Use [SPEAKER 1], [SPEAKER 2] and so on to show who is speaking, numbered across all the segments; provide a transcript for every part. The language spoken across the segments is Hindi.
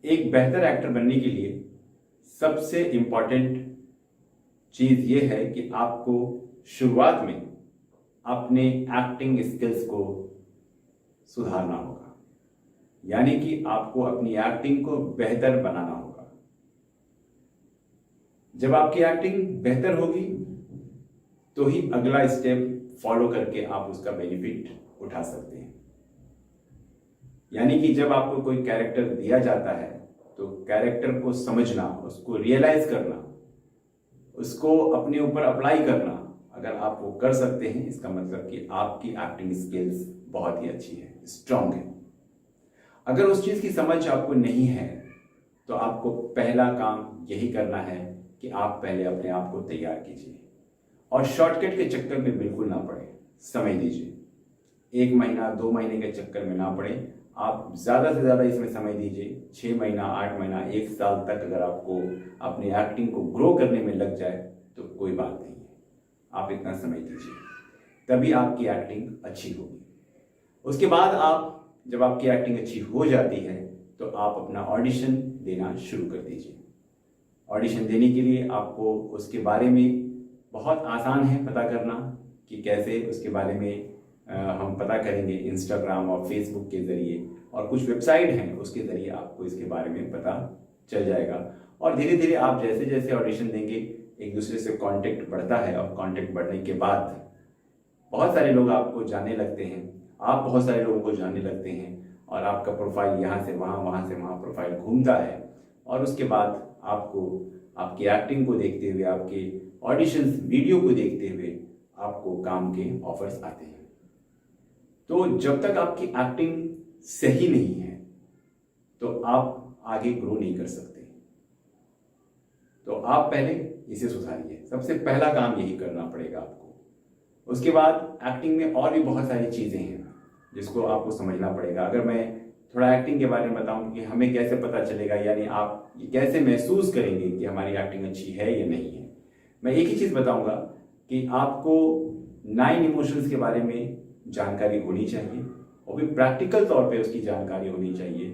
[SPEAKER 1] एक बेहतर एक्टर बनने के लिए सबसे इम्पॉर्टेंट चीज ये है कि आपको शुरुआत में अपने एक्टिंग स्किल्स को सुधारना होगा, यानी कि आपको अपनी एक्टिंग को बेहतर बनाना होगा। जब आपकी एक्टिंग बेहतर होगी तो ही अगला स्टेप फॉलो करके आप उसका बेनिफिट उठा सकते हैं। यानी कि जब आपको कोई कैरेक्टर दिया जाता है तो कैरेक्टर को समझना, उसको रियलाइज करना, उसको अपने ऊपर अप्लाई करना अगर आप वो कर सकते हैं, इसका मतलब कि आपकी एक्टिंग स्किल्स बहुत ही अच्छी है, स्ट्रांग है। अगर उस चीज की समझ आपको नहीं है तो आपको पहला काम यही करना है कि आप पहले अपने आप को तैयार कीजिए और शॉर्टकट के चक्कर में बिल्कुल ना पड़े। समय दीजिए, 1 महीना 2 महीने के चक्कर में ना पड़े। आप ज्यादा से ज्यादा इसमें समय दीजिए। 6 महीना 8 महीना 1 साल तक अगर आपको अपनी एक्टिंग को ग्रो करने में लग जाए तो कोई बात नहीं है, आप इतना समय दीजिए, तभी आपकी एक्टिंग अच्छी होगी। उसके बाद आप जब आपकी एक्टिंग अच्छी हो जाती है तो आप अपना ऑडिशन देना शुरू कर दीजिए। ऑडिशन देने के लिए आपको उसके बारे में बहुत आसान है पता करना कि कैसे उसके बारे में हम पता करेंगे। इंस्टाग्राम और फेसबुक के जरिए और कुछ वेबसाइट हैं, उसके जरिए आपको इसके बारे में पता चल जाएगा। और धीरे धीरे आप जैसे जैसे ऑडिशन देंगे एक दूसरे से कांटेक्ट बढ़ता है और कांटेक्ट बढ़ने के बाद बहुत सारे लोग आपको जानने लगते हैं, आप बहुत सारे लोगों को जानने लगते हैं और आपका प्रोफाइल यहाँ से वहाँ, वहाँ से वहाँ प्रोफाइल घूमता है। और उसके बाद आपको आपकी एक्टिंग को देखते हुए, आपके ऑडिशंस वीडियो को देखते हुए आपको काम के ऑफर्स आते हैं। तो जब तक आपकी एक्टिंग सही नहीं है तो आप आगे ग्रो नहीं कर सकते। तो आप पहले इसे सुधारिए, सबसे पहला काम यही करना पड़ेगा आपको। उसके बाद एक्टिंग में और भी बहुत सारी चीजें हैं जिसको आपको समझना पड़ेगा। अगर मैं थोड़ा एक्टिंग के बारे में बताऊं कि हमें कैसे पता चलेगा, यानी आप ये कैसे महसूस करेंगे कि हमारी एक्टिंग अच्छी है या नहीं है, मैं एक ही चीज बताऊंगा कि आपको 9 इमोशंस के बारे में जानकारी होनी चाहिए, और भी प्रैक्टिकल तौर पे उसकी जानकारी होनी चाहिए।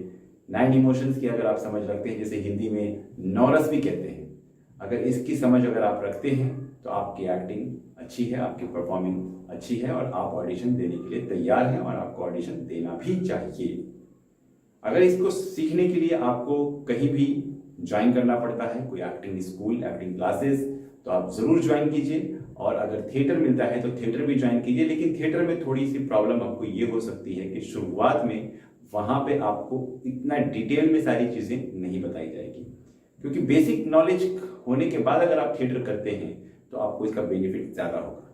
[SPEAKER 1] 9 इमोशंस की अगर आप समझ रखते हैं, जैसे हिंदी में 9 रस भी कहते हैं, अगर इसकी समझ अगर आप रखते हैं तो आपकी एक्टिंग अच्छी है, आपकी परफॉर्मिंग अच्छी है और आप ऑडिशन देने के लिए तैयार हैं और आपको ऑडिशन देना भी चाहिए। अगर इसको सीखने के लिए आपको कहीं भी ज्वाइन करना पड़ता है, कोई एक्टिंग स्कूल, एक्टिंग क्लासेस, तो आप जरूर ज्वाइन कीजिए। और अगर थिएटर मिलता है तो थिएटर भी ज्वाइन कीजिए। लेकिन थिएटर में थोड़ी सी प्रॉब्लम आपको ये हो सकती है कि शुरुआत में वहां पे आपको इतना डिटेल में सारी चीजें नहीं बताई जाएगी, क्योंकि बेसिक नॉलेज होने के बाद अगर आप थिएटर करते हैं तो आपको इसका बेनिफिट ज्यादा होगा।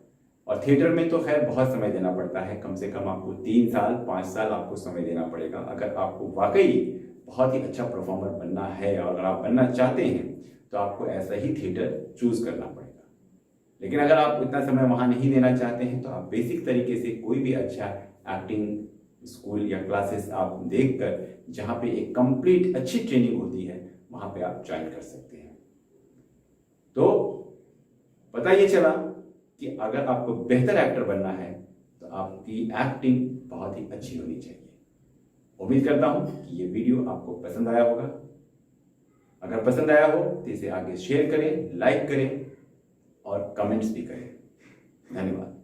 [SPEAKER 1] और थिएटर में तो खैर बहुत समय देना पड़ता है, कम से कम आपको 3 साल 5 साल आपको समय देना पड़ेगा अगर आपको वाकई बहुत ही अच्छा परफॉर्मर बनना है। और अगर आप बनना चाहते हैं तो आपको ऐसा ही थिएटर चूज करना पड़ेगा। लेकिन अगर आप इतना समय वहां नहीं देना चाहते हैं तो आप बेसिक तरीके से कोई भी अच्छा एक्टिंग स्कूल या क्लासेस आप देखकर, जहां पे एक कंप्लीट अच्छी ट्रेनिंग होती है, वहां पे आप ज्वाइन कर सकते हैं। तो पता ये चला कि अगर आपको बेहतर एक्टर बनना है तो आपकी एक्टिंग बहुत ही अच्छी होनी चाहिए। उम्मीद करता हूं कि ये वीडियो आपको पसंद आया होगा। अगर पसंद आया हो तो इसे आगे शेयर करें, लाइक करें और कमेंट्स भी करें। धन्यवाद।